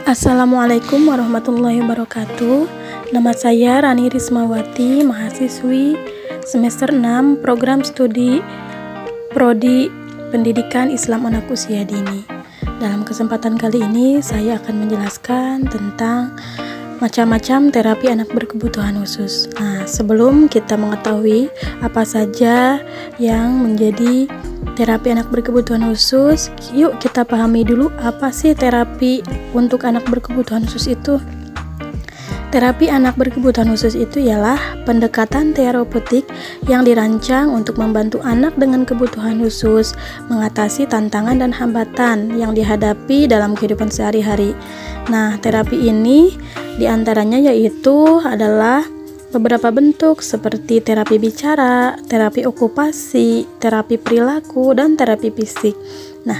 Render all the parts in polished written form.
Assalamualaikum warahmatullahi wabarakatuh. Nama saya Rani Rismawati, mahasiswi semester 6 program studi Prodi Pendidikan Islam Anak Usia Dini. Dalam kesempatan kali ini saya akan menjelaskan tentang macam-macam terapi anak berkebutuhan khusus. Nah, sebelum kita mengetahui apa saja yang menjadi terapi anak berkebutuhan khusus, yuk kita pahami dulu apa sih terapi untuk anak berkebutuhan khusus itu. Terapi anak berkebutuhan khusus itu ialah pendekatan terapeutik yang dirancang untuk membantu anak dengan kebutuhan khusus mengatasi tantangan dan hambatan yang dihadapi dalam kehidupan sehari-hari. Nah, terapi ini diantaranya yaitu adalah beberapa bentuk seperti terapi bicara, terapi okupasi, terapi perilaku, dan terapi fisik. Nah,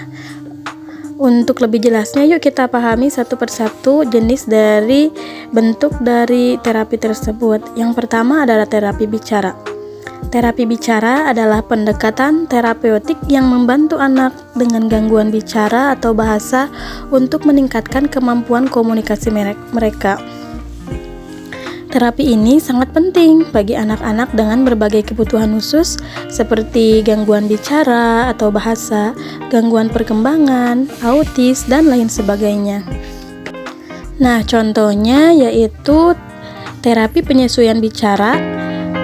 untuk lebih jelasnya yuk kita pahami satu persatu jenis dari bentuk dari terapi tersebut. Yang pertama adalah terapi bicara. Terapi bicara adalah pendekatan terapeutik yang membantu anak dengan gangguan bicara atau bahasa untuk meningkatkan kemampuan komunikasi mereka. Terapi ini sangat penting bagi anak-anak dengan berbagai kebutuhan khusus seperti gangguan bicara atau bahasa, gangguan perkembangan, autis, dan lain sebagainya. Nah, contohnya yaitu terapi penyesuaian bicara,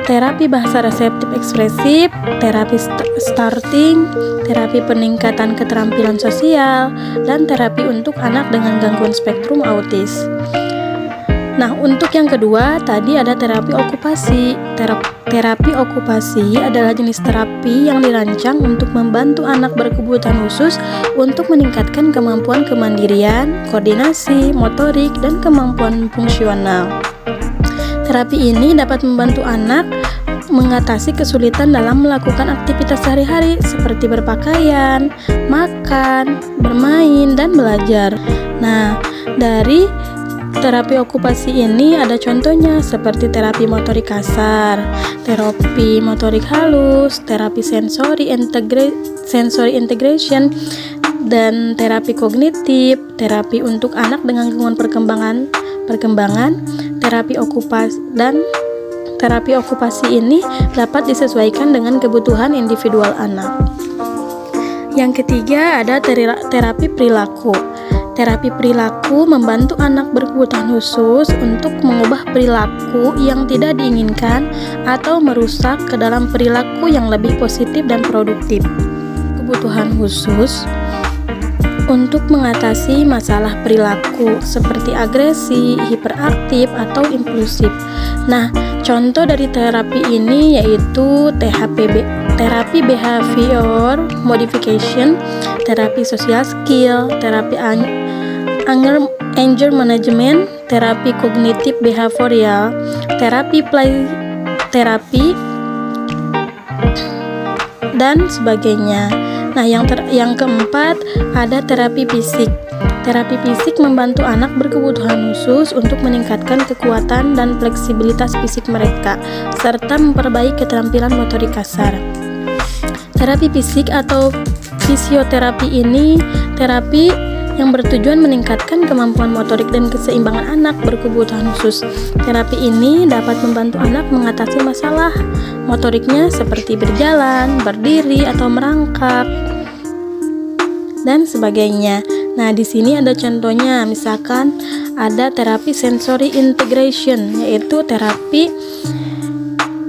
terapi bahasa reseptif ekspresif, terapi starting, terapi peningkatan keterampilan sosial, dan terapi untuk anak dengan gangguan spektrum autis. Nah, untuk yang kedua tadi ada terapi okupasi. Terapi okupasi adalah jenis terapi yang dirancang untuk membantu anak berkebutuhan khusus untuk meningkatkan kemampuan kemandirian, koordinasi, motorik, dan kemampuan fungsional. Terapi ini dapat membantu anak mengatasi kesulitan dalam melakukan aktivitas sehari-hari seperti berpakaian, makan, bermain, dan belajar. Nah, dari terapi okupasi ini ada contohnya seperti terapi motorik kasar, terapi motorik halus, terapi sensory integration, dan terapi kognitif, terapi untuk anak dengan gangguan perkembangan, terapi okupasi, dan terapi okupasi ini dapat disesuaikan dengan kebutuhan individual anak. Yang ketiga ada terapi perilaku. Terapi perilaku membantu anak berkebutuhan khusus untuk mengubah perilaku yang tidak diinginkan atau merusak ke dalam perilaku yang lebih positif dan produktif. Kebutuhan khusus untuk mengatasi masalah perilaku seperti agresi, hiperaktif, atau impulsif. Nah, contoh dari terapi ini yaitu terapi behavior modification, terapi social skill, terapi anger management, terapi kognitif behavioral, terapi play terapi, dan sebagainya. Nah, yang keempat ada terapi fisik. Terapi fisik membantu anak berkebutuhan khusus untuk meningkatkan kekuatan dan fleksibilitas fisik mereka serta memperbaiki keterampilan motorik kasar. Terapi fisik atau fisioterapi ini terapi yang bertujuan meningkatkan kemampuan motorik dan keseimbangan anak berkebutuhan khusus. Terapi ini dapat membantu anak mengatasi masalah motoriknya seperti berjalan, berdiri, atau merangkak, dan sebagainya. Nah, di sini ada contohnya, misalkan ada terapi sensory integration, yaitu terapi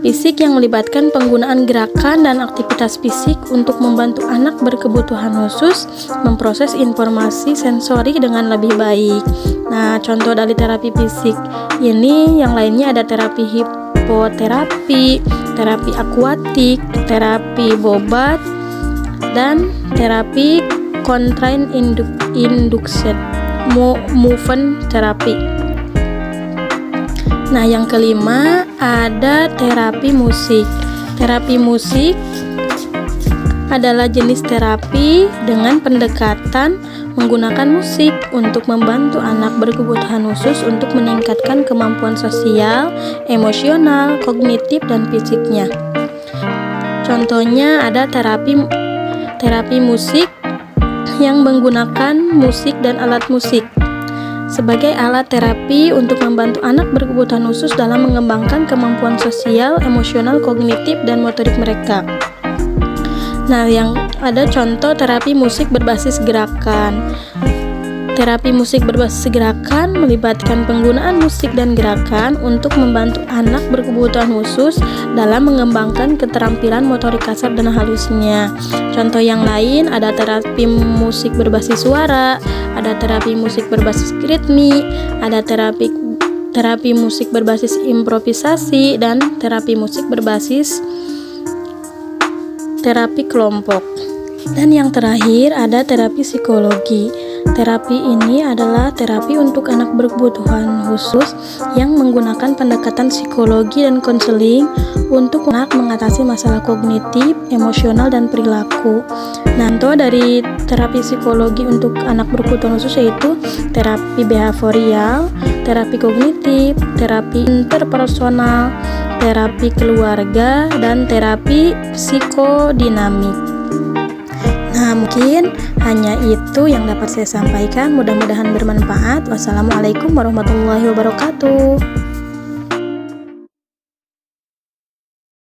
fisik yang melibatkan penggunaan gerakan dan aktivitas fisik untuk membantu anak berkebutuhan khusus memproses informasi sensori dengan lebih baik. Nah, contoh dari terapi fisik ini yang lainnya ada terapi hipoterapi, terapi akuatik, terapi bobat, dan terapi contraint induced movement terapi. Nah, yang kelima ada terapi musik. Terapi musik adalah jenis terapi dengan pendekatan menggunakan musik untuk membantu anak berkebutuhan khusus untuk meningkatkan kemampuan sosial, emosional, kognitif, dan fisiknya. Contohnya ada terapi musik yang menggunakan musik dan alat musik sebagai alat terapi untuk membantu anak berkebutuhan khusus dalam mengembangkan kemampuan sosial, emosional, kognitif, dan motorik mereka. Nah, yang ada contoh terapi musik berbasis gerakan. Terapi musik berbasis gerakan melibatkan penggunaan musik dan gerakan untuk membantu anak berkebutuhan khusus dalam mengembangkan keterampilan motorik kasar dan halusnya. Contoh yang lain ada terapi musik berbasis suara, ada terapi musik berbasis ritmik, ada terapi musik berbasis improvisasi, dan terapi musik berbasis terapi kelompok. Dan yang terakhir ada terapi psikologi. Terapi ini adalah terapi untuk anak berkebutuhan khusus yang menggunakan pendekatan psikologi dan konseling untuk anak mengatasi masalah kognitif, emosional, dan perilaku. Nah, contoh dari terapi psikologi untuk anak berkebutuhan khusus yaitu terapi behavioral, terapi kognitif, terapi interpersonal, terapi keluarga, dan terapi psikodinamik. Nah, mungkin hanya itu yang dapat saya sampaikan. Mudah-mudahan bermanfaat. Wassalamualaikum warahmatullahi wabarakatuh.